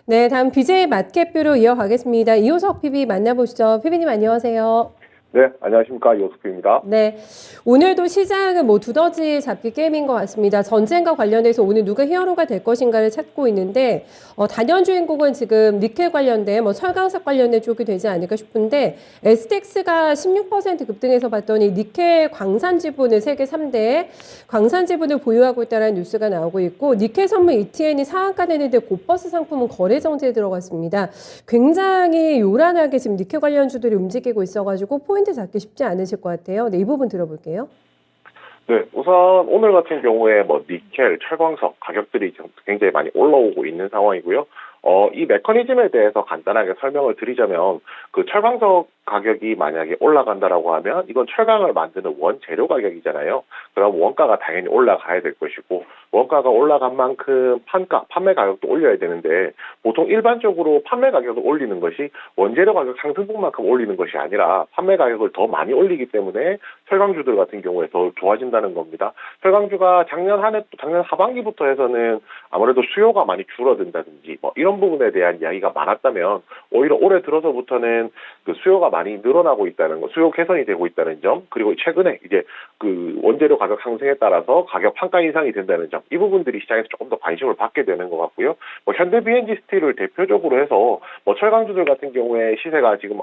네, 다음 BJ 마켓뷰로 이어가겠습니다. 이호석 PB 만나보시죠. PB님 안녕하세요. 네, 안녕하십니까. 이호석입니다. 네, 오늘도 시장은 뭐 두더지 잡기 게임인 것 같습니다. 전쟁과 관련해서 오늘 누가 히어로가 될 것인가를 찾고 있는데 단연 주인공은 지금 니켈 관련된 뭐 철강석 관련된 쪽이 되지 않을까 싶은데 STX가 16% 급등해서 봤더니 니켈 광산 지분을 세계 3대 광산 지분을 보유하고 있다는 뉴스가 나오고 있고 니켈 선물 ETN이 상한가 되는데 고버스 상품은 거래 정지에 들어갔습니다. 굉장히 요란하게 지금 니켈 관련주들이 움직이고 있어가지고 포인트 잡기 쉽지 않으실 것 같아요. 네, 이 부분 들어볼게요. 네, 우선 오늘 같은 경우에 뭐 니켈, 철광석 가격들이 지금 굉장히 많이 올라오고 있는 상황이고요. 이 메커니즘에 대해서 간단하게 설명을 드리자면 그 철광석 가격이 만약에 올라간다라고 하면 이건 철강을 만드는 원재료 가격이잖아요. 그럼 원가가 당연히 올라가야 될 것이고 원가가 올라간 만큼 판매 가격도 올려야 되는데 보통 일반적으로 판매 가격을 올리는 것이 원재료 가격 상승분만큼 올리는 것이 아니라 판매 가격을 더 많이 올리기 때문에 철강주들 같은 경우에 더 좋아진다는 겁니다. 철강주가 작년 하반기부터 해서는 아무래도 수요가 많이 줄어든다든지 뭐 이런 부분에 대한 이야기가 많았다면 오히려 올해 들어서부터는 그 수요가 많이 늘어나고 있다는 것, 수요 개선이 되고 있다는 점, 그리고 최근에 이제 그 원재료 가격 상승에 따라서 가격 판가 인상이 된다는 점, 이 부분들이 시장에서 조금 더 관심을 받게 되는 것 같고요. 뭐 현대 BNG 스틸을 대표적으로 해서 뭐 철강주들 같은 경우에 시세가 지금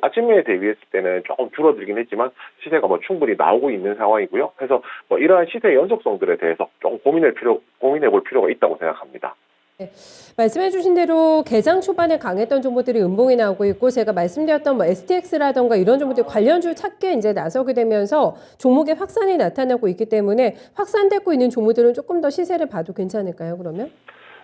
아침에 대비했을 때는 조금 줄어들긴 했지만 시세가 뭐 충분히 나오고 있는 상황이고요. 그래서 뭐 이러한 시세 연속성들에 대해서 조금 고민해 볼 필요가 있다고 생각합니다. 네, 말씀해주신 대로 개장 초반에 강했던 종목들이 음봉이 나오고 있고 제가 말씀드렸던 뭐 STX라던가 이런 종목들 관련주 찾기에 이제 나서게 되면서 종목의 확산이 나타나고 있기 때문에 확산되고 있는 종목들은 조금 더 시세를 봐도 괜찮을까요, 그러면?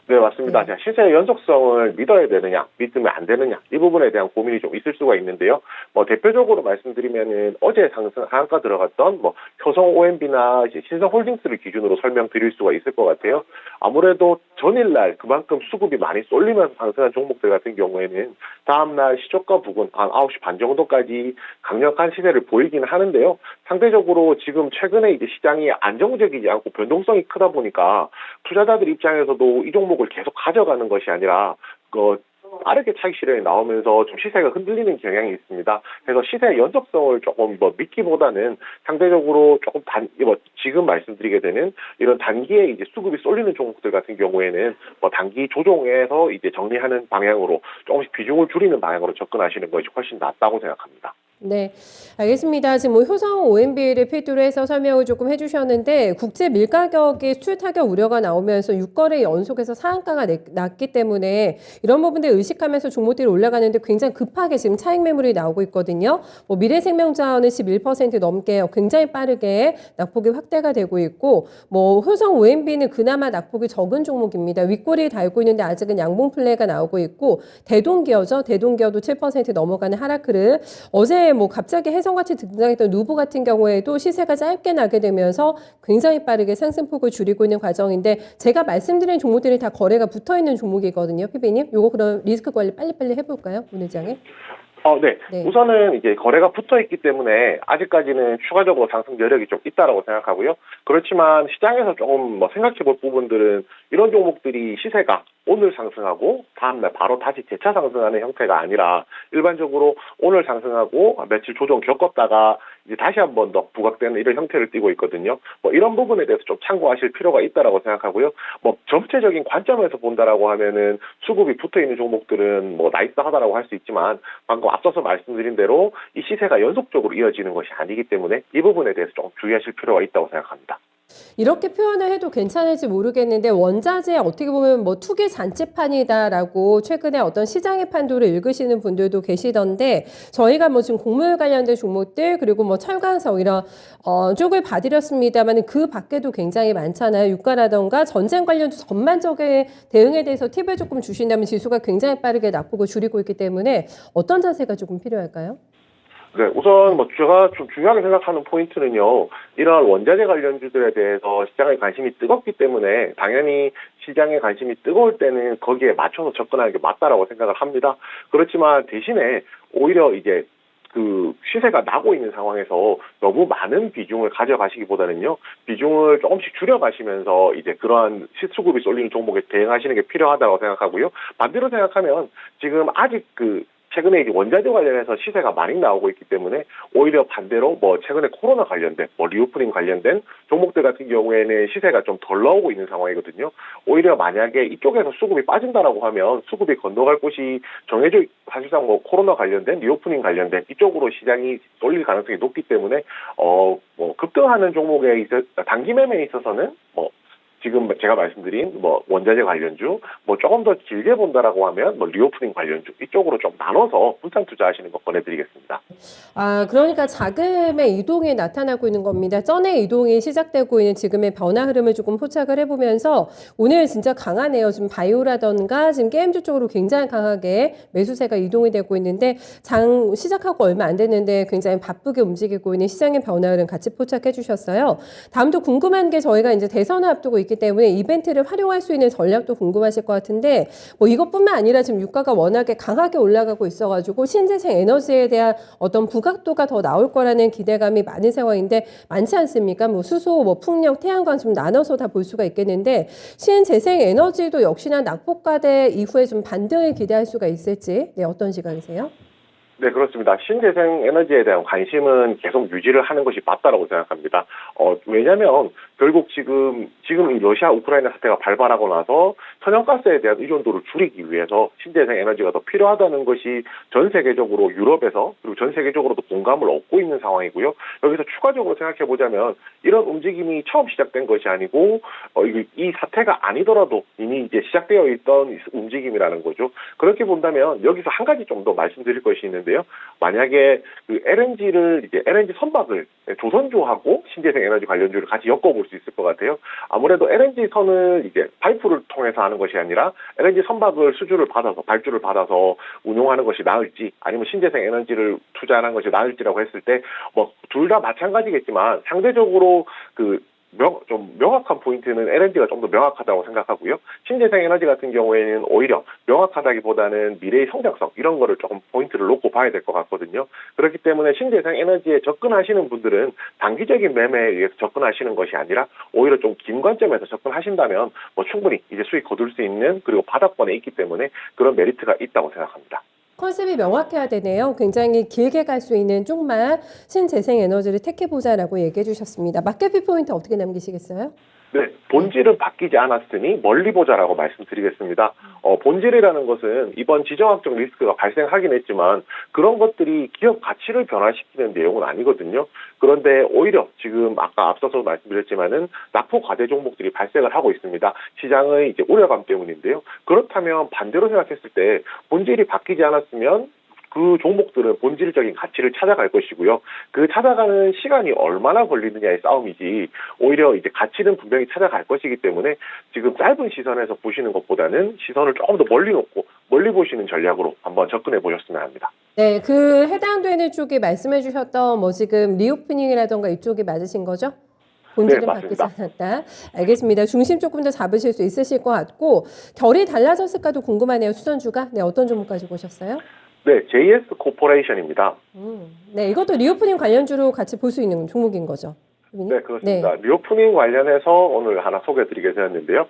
네, 맞습니다. 네. 자, 시세의 연속성을 믿어야 되느냐, 믿으면 안 되느냐, 이 부분에 대한 고민이 좀 있을 수가 있는데요. 뭐, 대표적으로 말씀드리면은 어제 하한가 들어갔던 뭐, 효성 OMB나 이제 신성홀딩스를 기준으로 설명드릴 수가 있을 것 같아요. 아무래도 전일날 그만큼 수급이 많이 쏠리면서 상승한 종목들 같은 경우에는 다음날 시초가 부근 한 9시 반 정도까지 강력한 시세를 보이긴 하는데요. 상대적으로 지금 최근에 이제 시장이 안정적이지 않고 변동성이 크다 보니까 투자자들 입장에서도 이 종목을 계속 가져가는 것이 아니라 빠르게 차익 실현이 나오면서 좀 시세가 흔들리는 경향이 있습니다. 그래서 시세 연속성을 조금 뭐 믿기보다는 상대적으로 조금 지금 말씀드리게 되는 이런 단기에 이제 수급이 쏠리는 종목들 같은 경우에는 뭐 단기 조정해서 이제 정리하는 방향으로 조금씩 비중을 줄이는 방향으로 접근하시는 것이 훨씬 낫다고 생각합니다. 네, 알겠습니다. 지금 뭐 효성 OMB를 필두로 해서 설명을 조금 해주셨는데 국제 밀가격이 수출 타격 우려가 나오면서 6거래 연속해서 상한가가 났기 때문에 이런 부분들 의식하면서 종목들이 올라가는데 굉장히 급하게 지금 차익 매물이 나오고 있거든요. 뭐 미래생명자원은 11% 넘게 굉장히 빠르게 낙폭이 확대가 되고 있고 뭐 효성 OMB는 그나마 낙폭이 적은 종목입니다. 윗꼬리 달고 있는데 아직은 양봉 플레이가 나오고 있고 대동기어죠. 대동기어도 7% 넘어가는 하락을 어제 뭐 갑자기 혜성같이 등장했던 누보 같은 경우에도 시세가 짧게 나게 되면서 굉장히 빠르게 상승폭을 줄이고 있는 과정인데 제가 말씀드린 종목들이 다 거래가 붙어 있는 종목이거든요, 피비님. 요거 그럼 리스크 관리 빨리빨리 해볼까요, 오늘 장에? 네. 네. 우선은 이제 거래가 붙어 있기 때문에 아직까지는 추가적으로 상승 여력이 좀 있다라고 생각하고요. 그렇지만 시장에서 조금 뭐 생각해 볼 부분들은 이런 종목들이 시세가 오늘 상승하고 다음날 바로 다시 재차 상승하는 형태가 아니라 일반적으로 오늘 상승하고 며칠 조정 겪었다가 이제 다시 한 번 더 부각되는 이런 형태를 띠고 있거든요. 뭐 이런 부분에 대해서 좀 참고하실 필요가 있다라고 생각하고요. 뭐 전체적인 관점에서 본다라고 하면은 수급이 붙어 있는 종목들은 뭐 나이스하다라고 할 수 있지만 방금 앞서서 말씀드린 대로 이 시세가 연속적으로 이어지는 것이 아니기 때문에 이 부분에 대해서 좀 주의하실 필요가 있다고 생각합니다. 이렇게 표현을 해도 괜찮을지 모르겠는데 원자재 어떻게 보면 뭐 투기 잔치판이다라고 최근에 어떤 시장의 판도를 읽으시는 분들도 계시던데 저희가 뭐 지금 곡물 관련된 종목들 그리고 뭐 철강석 이런 쪽을 봐드렸습니다만 그 밖에도 굉장히 많잖아요. 유가라던가 전쟁 관련주 전반적인 대응에 대해서 팁을 조금 주신다면 지수가 굉장히 빠르게 낙폭을 줄이고 있기 때문에 어떤 자세가 조금 필요할까요? 네, 우선 뭐 제가 좀 중요하게 생각하는 포인트는요. 이러한 원자재 관련주들에 대해서 시장의 관심이 뜨겁기 때문에 당연히 시장의 관심이 뜨거울 때는 거기에 맞춰서 접근하는 게 맞다라고 생각을 합니다. 그렇지만 대신에 오히려 이제 그 시세가 나고 있는 상황에서 너무 많은 비중을 가져가시기보다는요, 비중을 조금씩 줄여가시면서 이제 그러한 수급이 쏠리는 종목에 대응하시는 게 필요하다고 생각하고요. 반대로 생각하면 지금 아직 최근에 이제 원자재 관련해서 시세가 많이 나오고 있기 때문에 오히려 반대로 뭐 최근에 코로나 관련된 리오프닝 관련된 종목들 같은 경우에는 시세가 좀 덜 나오고 있는 상황이거든요. 오히려 만약에 이쪽에서 수급이 빠진다라고 하면 수급이 건너갈 곳이 정해져 사실상 뭐 코로나 관련된 리오프닝 관련된 이쪽으로 시장이 쏠릴 가능성이 높기 때문에 뭐 급등하는 종목에 단기 매매에 있어서는 지금 제가 말씀드린 원자재 관련주, 조금 더 길게 본다라고 하면 리오프닝 관련주 이쪽으로 좀 나눠서 분산 투자하시는 거 권해드리겠습니다. 그러니까 자금의 이동이 나타나고 있는 겁니다. 전의 이동이 시작되고 있는 지금의 변화 흐름을 조금 포착을 해보면서 오늘 진짜 강하네요. 지금 바이오라던가 지금 게임주 쪽으로 굉장히 강하게 매수세가 이동이 되고 있는데 장 시작하고 얼마 안 됐는데 굉장히 바쁘게 움직이고 있는 시장의 변화 흐름 같이 포착해 주셨어요. 다음도 궁금한 게 저희가 이제 대선을 앞두고 있기 때문에 이벤트를 활용할 수 있는 전략도 궁금하실 것 같은데 이것뿐만 아니라 지금 유가가 워낙에 강하게 올라가고 있어가지고 신재생 에너지에 대한 어떤 부각도가 더 나올 거라는 기대감이 많은 상황인데 많지 않습니까? 수소, 풍력, 태양광 좀 나눠서 다 볼 수가 있겠는데 신재생 에너지도 역시나 낙폭과대 이후에 좀 반등을 기대할 수가 있을지 어떤 시각이세요? 네, 그렇습니다. 신재생 에너지에 대한 관심은 계속 유지를 하는 것이 맞다라고 생각합니다. 왜냐면 결국 지금 이 러시아 우크라이나 사태가 발발하고 나서 천연가스에 대한 의존도를 줄이기 위해서 신재생 에너지가 더 필요하다는 것이 전 세계적으로 유럽에서 그리고 전 세계적으로도 공감을 얻고 있는 상황이고요. 여기서 추가적으로 생각해 보자면 이런 움직임이 처음 시작된 것이 아니고 이 사태가 아니더라도 이미 이제 시작되어 있던 움직임이라는 거죠. 그렇게 본다면 여기서 한 가지 좀 더 말씀드릴 것이 있는데요. 만약에 LNG 선박을 조선주하고 신재생 에너지 관련주를 같이 엮어볼 수 있을 것 같아요. 아무래도 LNG 선을 이제 파이프를 통해서 하는 것이 아니라 LNG 선박을 발주를 받아서 운용하는 것이 나을지 아니면 신재생 에너지를 투자하는 것이 나을지라고 했을 때 둘 다 마찬가지겠지만 상대적으로 좀 명확한 포인트는 LNG가 좀 더 명확하다고 생각하고요. 신재생 에너지 같은 경우에는 오히려 명확하다기보다는 미래의 성장성 이런 거를 조금 포인트를 놓고 봐야 될 것 같거든요. 그렇기 때문에 신재생 에너지에 접근하시는 분들은 단기적인 매매에 의해서 접근하시는 것이 아니라 오히려 좀 긴 관점에서 접근하신다면 충분히 이제 수익 거둘 수 있는 그리고 바닥권에 있기 때문에 그런 메리트가 있다고 생각합니다. 컨셉이 명확해야 되네요. 굉장히 길게 갈 수 있는 쪽만 신재생 에너지를 택해보자라고 얘기해 주셨습니다. 마켓피 포인트 어떻게 남기시겠어요? 네, 본질은 바뀌지 않았으니 멀리 보자라고 말씀드리겠습니다. 본질이라는 것은 이번 지정학적 리스크가 발생하긴 했지만 그런 것들이 기업 가치를 변화시키는 내용은 아니거든요. 그런데 오히려 지금 아까 앞서서 말씀드렸지만은 낙폭 과대 종목들이 발생을 하고 있습니다. 시장의 이제 우려감 때문인데요. 그렇다면 반대로 생각했을 때 본질이 바뀌지 않았으면 그 종목들은 본질적인 가치를 찾아갈 것이고요. 그 찾아가는 시간이 얼마나 걸리느냐의 싸움이지 오히려 이제 가치는 분명히 찾아갈 것이기 때문에 지금 짧은 시선에서 보시는 것보다는 시선을 조금 더 멀리 놓고 멀리 보시는 전략으로 한번 접근해 보셨으면 합니다. 네, 해당되는 쪽이 말씀해 주셨던 지금 리오프닝이라던가 이쪽이 맞으신 거죠? 본질은 네, 바뀌지 맞습니다. 않았다. 알겠습니다. 중심 조금 더 잡으실 수 있으실 것 같고 결이 달라졌을까도 궁금하네요. 수선주가. 네, 어떤 종목 가지고 오셨어요? 네, JS 코퍼레이션입니다. 네, 이것도 리오프닝 관련주로 같이 볼 수 있는 종목인 거죠. 네, 그렇습니다. 리오프닝 관련해서 오늘 하나 소개해드리게 되었는데요.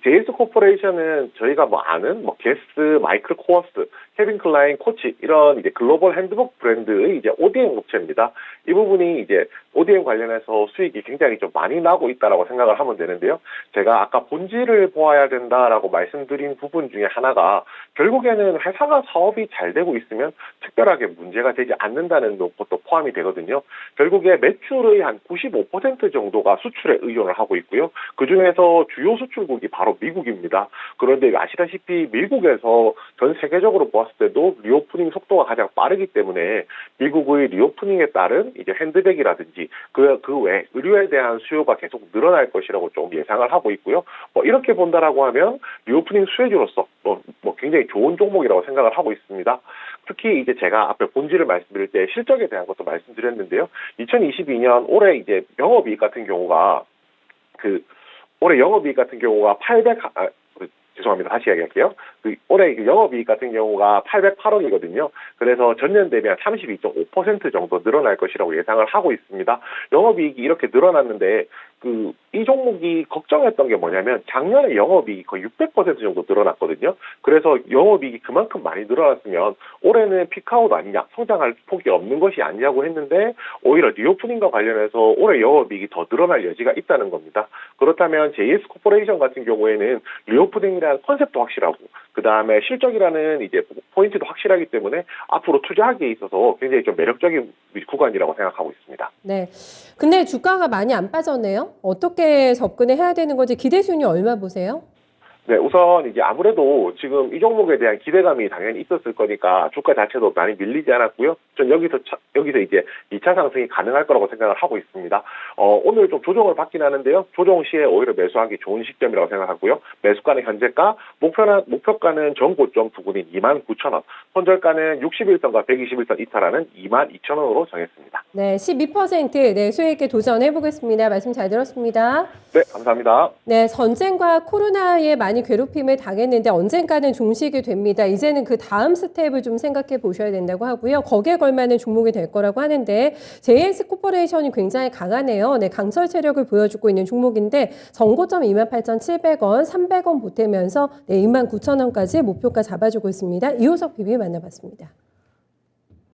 JS 코퍼레이션은 저희가 아는 게스, 마이클 코어스, 케빈 클라인, 코치 이런 이제 글로벌 핸드북 브랜드의 이제 ODM 업체입니다. 이 부분이 이제 ODM 관련해서 수익이 굉장히 좀 많이 나고 있다라고 생각을 하면 되는데요. 제가 아까 본질을 보아야 된다라고 말씀드린 부분 중에 하나가 결국에는 회사가 사업이 잘 되고 있으면 특별하게 문제가 되지 않는다는 것도 포함이 되거든요. 결국에 매출의 한 95% 정도가 수출에 의존을 하고 있고요. 그중에서 주요 수출국이 바로 미국입니다. 그런데 아시다시피 미국에서 전 세계적으로 보았을 때도 리오프닝 속도가 가장 빠르기 때문에 미국의 리오프닝에 따른 이제 핸드백이라든지 그 외 의료에 대한 수요가 계속 늘어날 것이라고 좀 예상을 하고 있고요. 이렇게 본다라고 하면 리오프닝 수혜주로서 굉장히 좋은 종목이라고 생각을 하고 있습니다. 특히 이제 제가 앞에 본질을 말씀드릴 때 실적에 대한 것도 말씀드렸는데요. 2022년 올해 이제 영업이익 같은 경우가 올해 영업이익 같은 경우가 죄송합니다. 다시 이야기할게요. 올해 영업이익 같은 경우가 808억이거든요. 그래서 전년 대비 한 32.5% 정도 늘어날 것이라고 예상을 하고 있습니다. 영업이익이 이렇게 늘어났는데 이 종목이 걱정했던 게 뭐냐면 작년에 영업이익이 거의 600% 정도 늘어났거든요. 그래서 영업이익이 그만큼 많이 늘어났으면 올해는 피크아웃 아니냐, 성장할 폭이 없는 것이 아니냐고 했는데 오히려 리오프닝과 관련해서 올해 영업이익이 더 늘어날 여지가 있다는 겁니다. 그렇다면 JS 코퍼레이션 같은 경우에는 리오프닝이라는 컨셉도 확실하고 그 다음에 실적이라는 이제 포인트도 확실하기 때문에 앞으로 투자하기에 있어서 굉장히 좀 매력적인 구간이라고 생각하고 있습니다. 네. 근데 주가가 많이 안 빠졌네요. 어떻게 접근을 해야 되는 건지 기대 수준이 얼마 보세요? 네, 우선 이제 아무래도 지금 이 종목에 대한 기대감이 당연히 있었을 거니까 주가 자체도 많이 밀리지 않았고요. 전 여기서 이제 2차 상승이 가능할 거라고 생각을 하고 있습니다. 오늘 좀 조정을 받긴 하는데요. 조정 시에 오히려 매수하기 좋은 시점이라고 생각하고요. 매수가는 현재가, 목표가는 전고점 부근인 29,000원, 손절가는 61선과 121선 이탈하는 22,000원으로 정했습니다. 네, 12% 네, 수익에 도전해 보겠습니다. 말씀 잘 들었습니다. 네, 감사합니다. 네, 전쟁과 코로나에 많이 괴롭힘을 당했는데 언젠가는 종식이 됩니다. 이제는 그 다음 스텝을 좀 생각해 보셔야 된다고 하고요. 거기에 걸맞는 종목이 될 거라고 하는데 JS 코퍼레이션이 굉장히 강하네요. 네, 강설 체력을 보여주고 있는 종목인데 전고점 28,700원, 300원 보태면서 네, 29,000원까지 목표가 잡아주고 있습니다. 이호석 PB 만나봤습니다.